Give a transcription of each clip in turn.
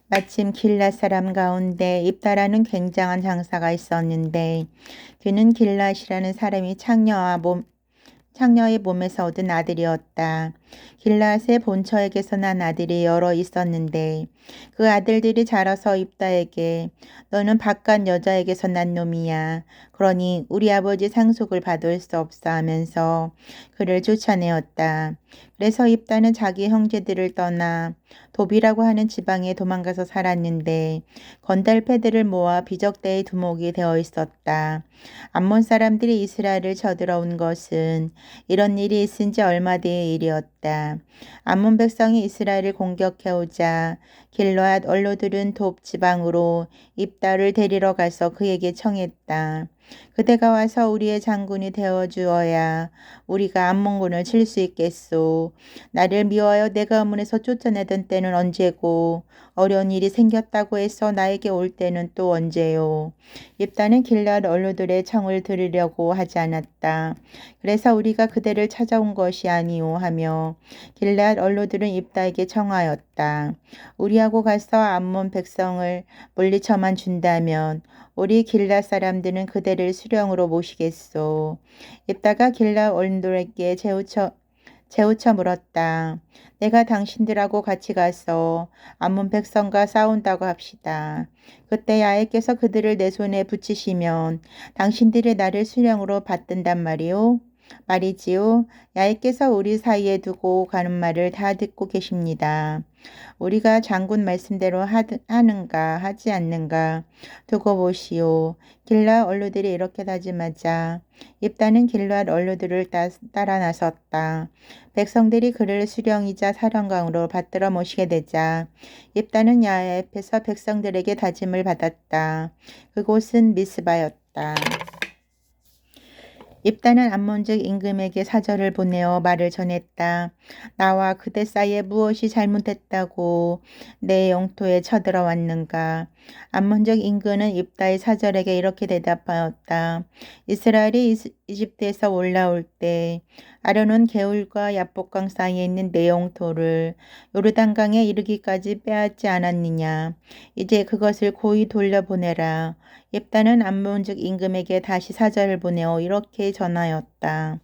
마침 길랏 사람 가운데 입다라는 굉장한 장사가 있었는데 그는 길랏이라는 사람이 창녀의 몸에서 얻은 아들이었다. 길랏의 본처에게서 난 아들이 여러 있었는데 그 아들들이 자라서 입다에게 너는 바깥 여자에게서 난 놈이야. 그러니 우리 아버지 상속을 받을 수 없어 하면서 그를 쫓아내었다. 그래서 입다는 자기 형제들을 떠나 도비라고 하는 지방에 도망가서 살았는데 건달패들을 모아 비적대의 두목이 되어 있었다. 암몬 사람들이 이스라엘을 쳐들어온 것은 이런 일이 있은 지 얼마 뒤의 일이었다. 암몬 백성이 이스라엘을 공격해오자 길르앗 원로들은 돕 지방으로 입다를 데리러 가서 그에게 청했다. 그대가 와서 우리의 장군이 되어 주어야 우리가 암몬군을 칠 수 있겠소. 나를 미워하여 내가 문에서 쫓아내던 때는 언제고 어려운 일이 생겼다고 해서 나에게 올 때는 또 언제요. 입다는 길르앗 원로들의 청을 들으려고 하지 않았다. 그래서 우리가 그대를 찾아온 것이 아니오 하며 길르앗 원로들은 입다에게 청하였다. 우리하고 가서 암몬 백성을 물리쳐만 준다면 우리 길랏 사람들은 그대를 수령으로 모시겠소. 입다가 길랏 원로들에게 재우쳐 물었다. 내가 당신들하고 같이 가서 암몬 백성과 싸운다고 합시다. 그때 야훼께서 그들을 내 손에 붙이시면 당신들이 나를 수령으로 받든단 말이지요. 야훼께서 우리 사이에 두고 가는 말을 다 듣고 계십니다. 우리가 장군 말씀대로 하는가 하지 않는가 두고 보시오. 길랏 원로들이 이렇게 다짐하자 입다는 길랏 원로들을 따라 나섰다. 백성들이 그를 수령이자 사령관으로 받들어 모시게 되자 입다는 야훼 앞에서 백성들에게 다짐을 받았다. 그곳은 미스바였다. 입다는 암몬족 임금에게 사절을 보내어 말을 전했다. 나와 그대 사이에 무엇이 잘못했다고 내 영토에 쳐들어왔는가. 암몬족 임금은 입다의 사절에게 이렇게 대답하였다. 이스라엘이 이집트에서 올라올 때 아르논 개울과 야복강 사이에 있는 내 영토를 요르단강에 이르기까지 빼앗지 않았느냐. 이제 그것을 고이 돌려보내라. 입다는 암몬족 임금에게 다시 사절을 보내어 이렇게 전하였다.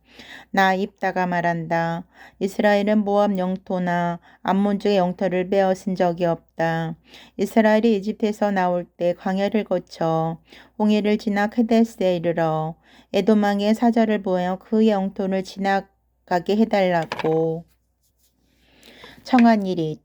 나 입다가 말한다. 이스라엘은 모압 영토나 암몬족의 영토를 빼앗은 적이 없다. 이스라엘이 이집트에서 나올 때 광야를 거쳐 홍해를 지나 카데스에 이르러 에돔 왕에 사절을 보내어 그 영토를 지나가게 해달라고 청한 일이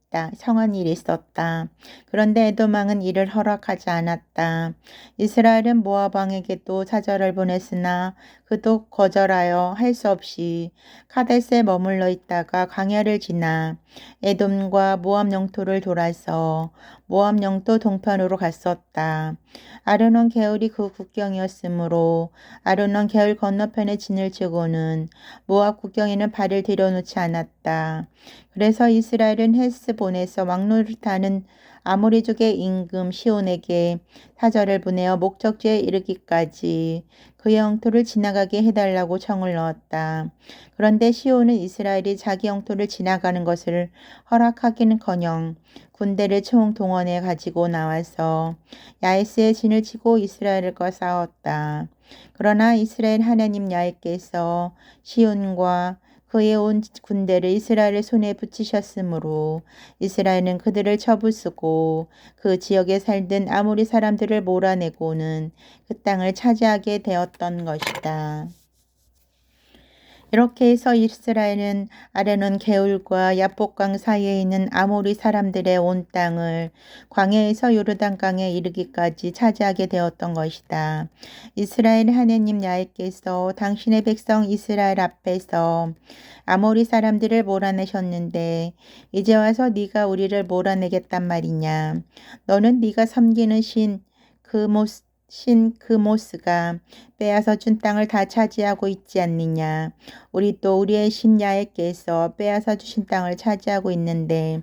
있었다. 그런데 에돔 왕은 이를 허락하지 않았다. 이스라엘은 모압 왕에게도 사절을 보냈으나 그도 거절하여 할 수 없이 카데스에 머물러 있다가 광야를 지나 에돔과 모압 영토를 돌아서 모압 영토 동편으로 갔었다. 아르논 개울이 그 국경이었으므로 아르논 개울 건너편에 진을 치고는 모압 국경에는 발을 들여놓지 않았다. 그래서 이스라엘은 헬스본에서 왕노릇하는 아모리족의 임금 시온에게 사절을 보내어 목적지에 이르기까지 그 영토를 지나가게 해달라고 청을 넣었다. 그런데 시온은 이스라엘이 자기 영토를 지나가는 것을 허락하기는커녕 군대를 총동원해 가지고 나와서 야에스에 진을 치고 이스라엘과 싸웠다. 그러나 이스라엘 하나님 야훼께서 시온과 그의 온 군대를 이스라엘의 손에 붙이셨으므로 이스라엘은 그들을 쳐부수고 그 지역에 살던 아모리 사람들을 몰아내고는 그 땅을 차지하게 되었던 것이다. 이렇게 해서 이스라엘은 아르논 개울과 야복강 사이에 있는 아모리 사람들의 온 땅을 광야에서 요르단강에 이르기까지 차지하게 되었던 것이다. 이스라엘 하나님 야훼께서 당신의 백성 이스라엘 앞에서 아모리 사람들을 몰아내셨는데 이제 와서 네가 우리를 몰아내겠단 말이냐. 너는 네가 섬기는 그 모스가 빼앗아 준 땅을 다 차지하고 있지 않느냐. 우리 또 우리의 신 야훼께서 빼앗아 주신 땅을 차지하고 있는데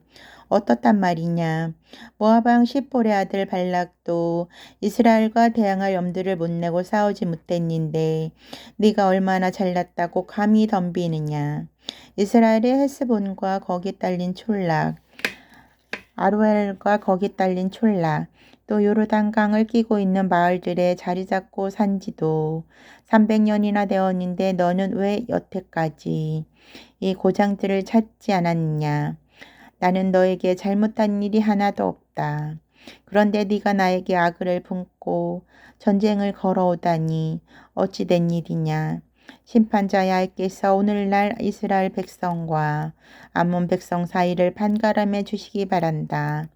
어떻단 말이냐. 모압 왕 시볼의 아들 발락도 이스라엘과 대항할 염두를 못 내고 싸우지 못했는데 네가 얼마나 잘났다고 감히 덤비느냐. 이스라엘의 헬스본과 거기 딸린 촐락 아루엘과 거기 딸린 촐라, 또 요르단강을 끼고 있는 마을들에 자리 잡고 산 지도 300년이나 되었는데 너는 왜 여태까지 이 고장들을 찾지 않았느냐? 나는 너에게 잘못한 일이 하나도 없다. 그런데 네가 나에게 악을 품고 전쟁을 걸어오다니 어찌 된 일이냐? 심판자 야훼께서 오늘날 이스라엘 백성과 암몬 백성 사이를 판가름해 주시기 바란다.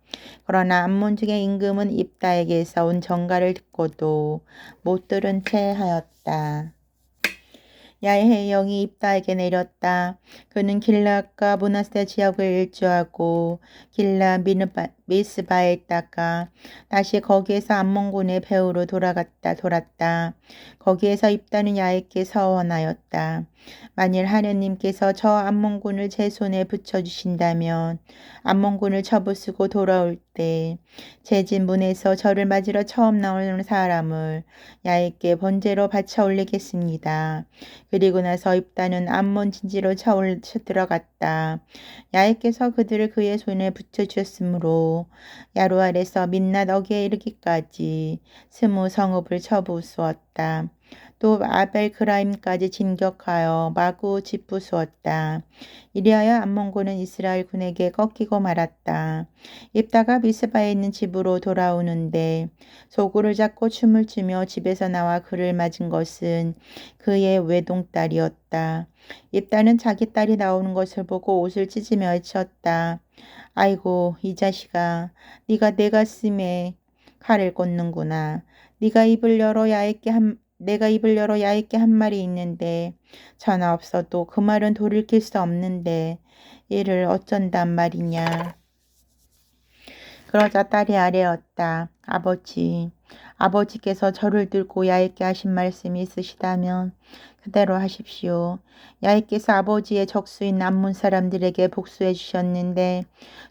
그러나 암몬 중의 임금은 입다에게서 온 전가를 듣고도 못 들은 채 하였다. 야훼의 영이 입다에게 내렸다. 그는 길라앗과 므낫세 지역을 일주하고 길라 미스바에 있다가 다시 거기에서 암몬군의 배후로 돌았다. 거기에서 입다는 야훼께 서원하였다. 만일 하느님께서 저 암몬군을 제 손에 붙여주신다면 암몬군을 쳐부수고 돌아올 때 제 집 문에서 저를 맞으러 처음 나오는 사람을 야훼께 번제로 바쳐 올리겠습니다. 그리고 나서 입다는 암몬 진지로 들어갔다. 야훼께서 그들을 그의 손에 붙여주었으므로 야루알에서 민낫 어기에 이르기까지 20 성읍을 쳐부수었다. 또 아벨 그라임까지 진격하여 마구 짓부수었다. 이리하여 암몬군은 이스라엘 군에게 꺾이고 말았다. 입다가 미스바에 있는 집으로 돌아오는데 소굴을 잡고 춤을 추며 집에서 나와 그를 맞은 것은 그의 외동딸이었다. 입다는 자기 딸이 나오는 것을 보고 옷을 찢으며 외쳤다. 아이고 이 자식아, 네가 내 가슴에 칼을 꽂는구나. 내가 입을 열어 야훼께 한 말이 있는데 전화 없어도 그 말은 돌이킬 수 없는데 이를 어쩐단 말이냐. 그러자 딸이 아뢰었다. 아버지께서 저를 들고 야훼께 하신 말씀이 있으시다면 그대로 하십시오. 야훼께서 아버지의 적수인 암몬 사람들에게 복수해 주셨는데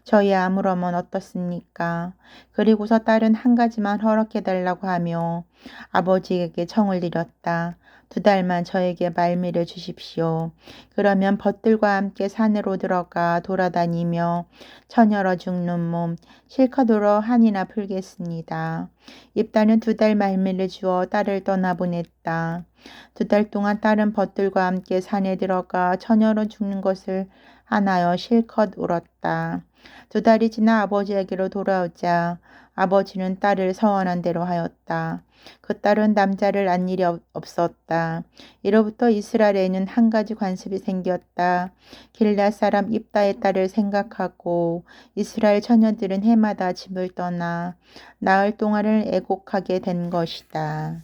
저희 아무러면 어떻습니까? 그리고서 딸은 한 가지만 허락해 달라고 하며 아버지에게 청을 드렸다. 2달만 저에게 말미를 주십시오. 그러면 벗들과 함께 산으로 들어가 돌아다니며 처녀로 죽는 몸 실컷 울어 한이나 풀겠습니다. 입다는 2달 말미를 주어 딸을 떠나보냈다. 2달 동안 딸은 벗들과 함께 산에 들어가 처녀로 죽는 것을 안하여 실컷 울었다. 2달이 지나 아버지에게로 돌아오자 아버지는 딸을 서원한 대로 하였다. 그 딸은 남자를 안 일이 없었다. 이로부터 이스라엘에는 한 가지 관습이 생겼다. 길앗 사람 입다의 딸을 생각하고 이스라엘 처녀들은 해마다 집을 떠나 나흘 동안을 애곡하게 된 것이다.